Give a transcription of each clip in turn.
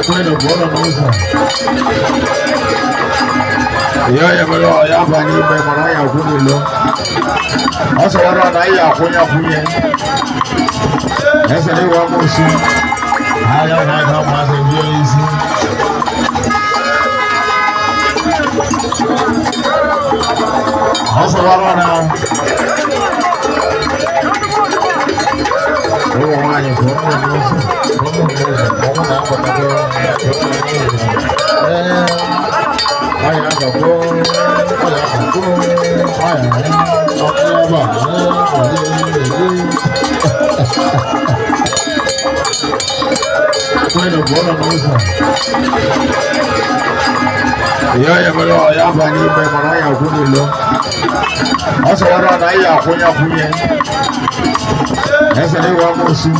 Bueno, bueno, yo ya me lo ya bani me mara ya kuni lo. Asa wara na ya kunya kunye. Ese ni wa musi. Aya na ka ma se bi isi. Asa wara na. Oh, wani ko mo musi. Ko mo na ko ta ko. Aya na ko. Bueno, bueno, yo ya me lo ya bani me mara ya kuni lo. Asa wara na ya kunya kunye. Ese ni wa musi.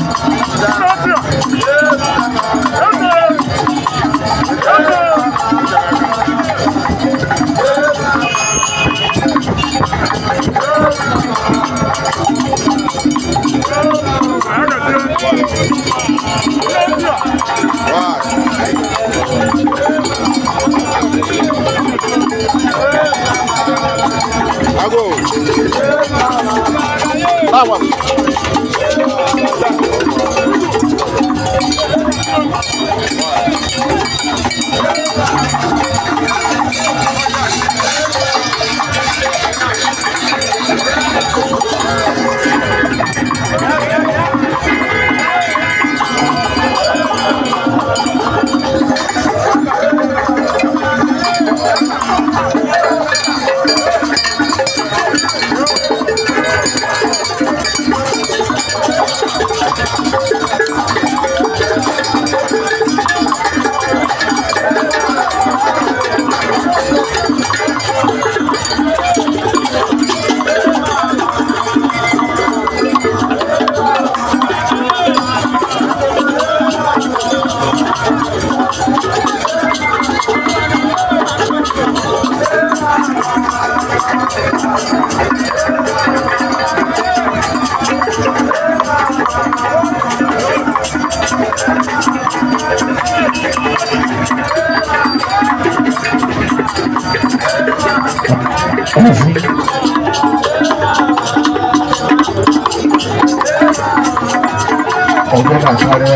Ọjọ́ náà sáré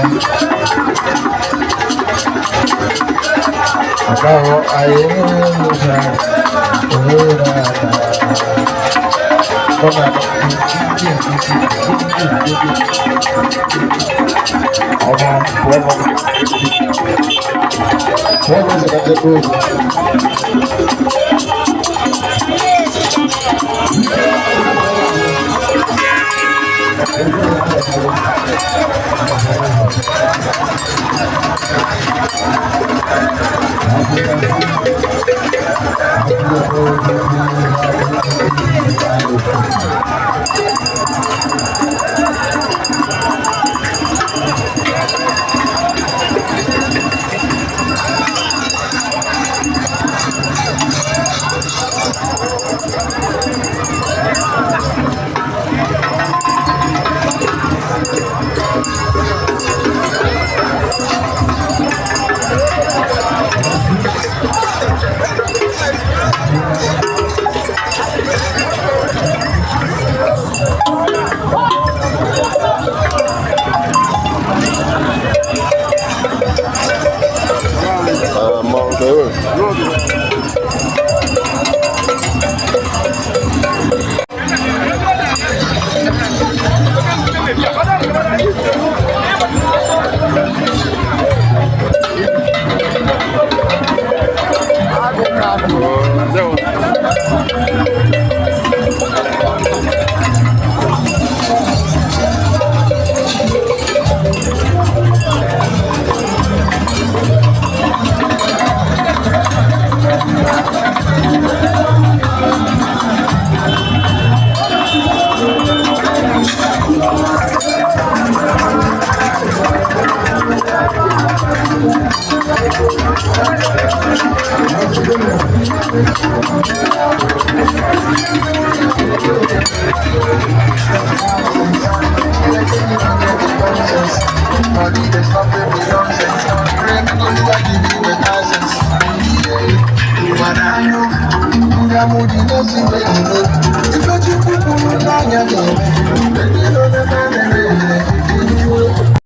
àkàrọ̀ ayé nígbà òwúrọ̀ àdá ọmọ wọ́n ṣe kàtẹ́ kúrò. Thank you. I'm